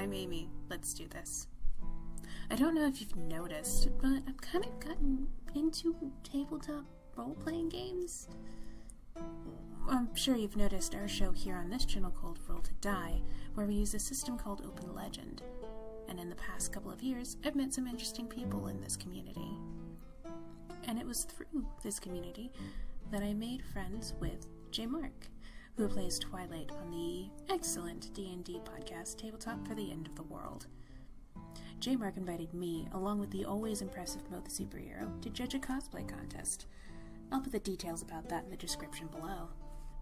I'm Amy. Let's do this. I don't know if you've noticed, but I've kind of gotten into tabletop role-playing games. I'm sure you've noticed our show here on this channel called Roll to Die, where we use a system called Open Legend. And in the past couple of years, I've met some interesting people in this community. And it was through this community that I made friends with Jemarc, who plays Twilight on the excellent D&D podcast Tabletop For the End of the World. Jemarc invited me, along with the always impressive Mo the Superhero, to judge a cosplay contest. I'll put the details about that in the description below.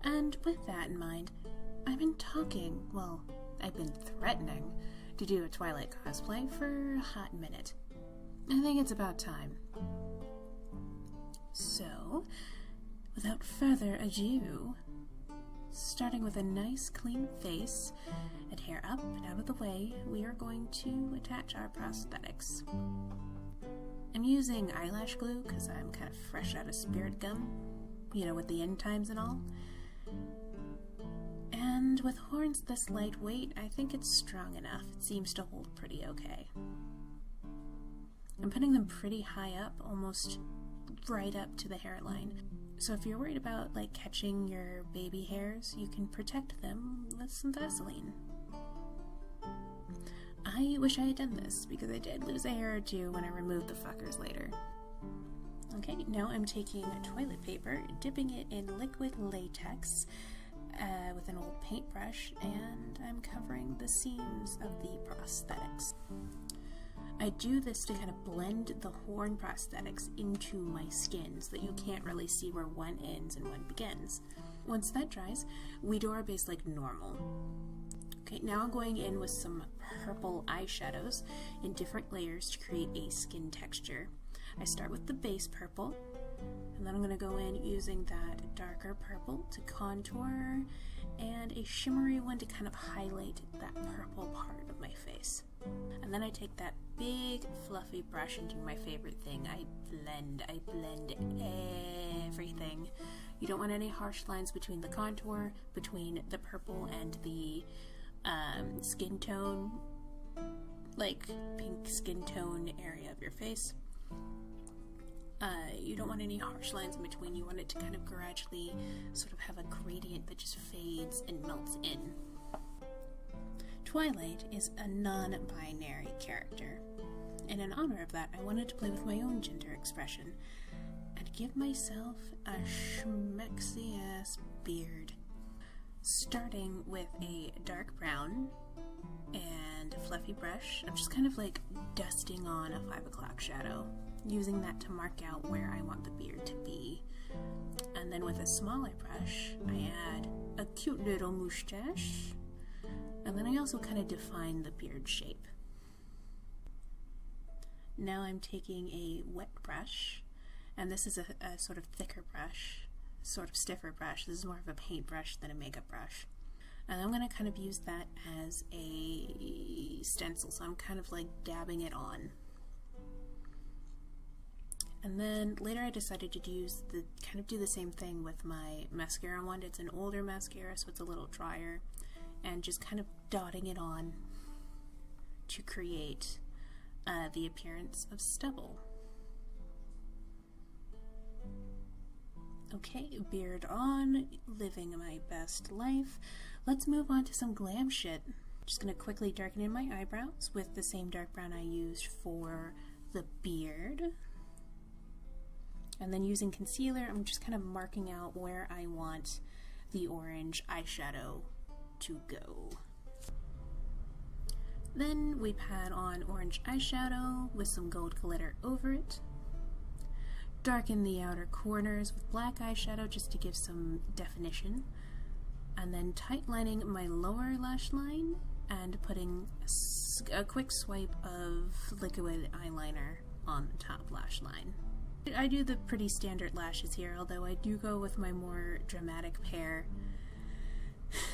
And with that in mind, I've been threatening to do a Twilight cosplay for a hot minute. I think it's about time. So, without further ado, starting with a nice clean face and hair up and out of the way, we are going to attach our prosthetics. I'm using eyelash glue because I'm kind of fresh out of spirit gum, with the end times and all. And with horns this lightweight, I think it's strong enough. It seems to hold pretty okay. I'm putting them pretty high up, almost right up to the hairline. So if you're worried about catching your baby hairs, you can protect them with some Vaseline. I wish I had done this because I did lose a hair or two when I removed the fuckers later. Okay, now I'm taking toilet paper, dipping it in liquid latex with an old paintbrush, and I'm covering the seams of the prosthetics. I do this to kind of blend the horn prosthetics into my skin so that you can't really see where one ends and one begins. Once that dries, we do our base like normal. Okay, now I'm going in with some purple eyeshadows in different layers to create a skin texture. I start with the base purple, and then I'm going to go in using that darker purple to contour, and a shimmery one to kind of highlight that purple part of my face. And then I take that big fluffy brush and do my favorite thing. I blend everything. You don't want any harsh lines between the contour, between the purple and the skin tone, pink skin tone area of your face. You don't want any harsh lines in between. You want it to kind of gradually sort of have a gradient that just fades and melts in. Twilight is a non-binary character, and in honor of that, I wanted to play with my own gender expression and give myself a schmexy-ass beard. Starting with a dark brown and a fluffy brush, I'm just kind of dusting on a 5 o'clock shadow, using that to mark out where I want the beard to be. And then with a smaller brush, I add a cute little mustache, and then I also kind of define the beard shape. Now I'm taking a wet brush, and this is a sort of thicker brush, sort of stiffer brush. This is more of a paint brush than a makeup brush. And I'm going to kind of use that as a stencil, so I'm kind of dabbing it on. And then later I decided to do the same thing with my mascara wand. It's an older mascara, so it's a little drier, and just kind of dotting it on to create the appearance of stubble. Okay, beard on, living my best life. Let's move on to some glam shit. Just gonna quickly darken in my eyebrows with the same dark brown I used for the beard. And then using concealer, I'm just kind of marking out where I want the orange eyeshadow to go. Then we pat on orange eyeshadow with some gold glitter over it. Darken the outer corners with black eyeshadow just to give some definition. And then tightlining my lower lash line and putting a quick swipe of liquid eyeliner on the top lash line. I do the pretty standard lashes here, although I do go with my more dramatic pair,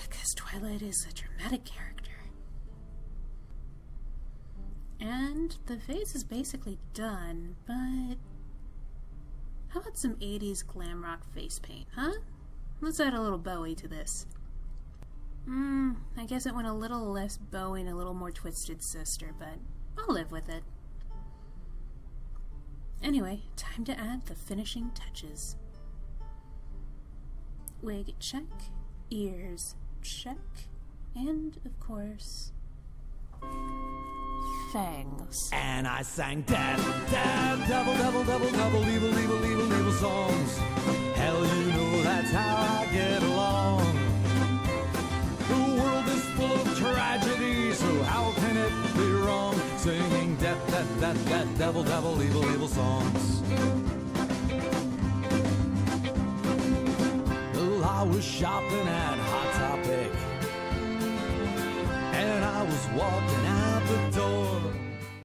because Twilight is a dramatic character. And the face is basically done, but how about some 80s glam rock face paint, huh? Let's add a little Bowie to this. I guess it went a little less bowy and a little more twisted, sister, but I'll live with it. Anyway, time to add the finishing touches. Wig check, ears check, and of course, fangs. And I sang dab, dab, double, double, double, double, evil, evil, evil, evil songs. Hell, you know that's how I get along. The world is full of tragedy, so how can it be wrong? Singing death, death, death, death, devil, devil, evil, evil songs. Well, I was shopping at Hot Topic, and I was walking out the door.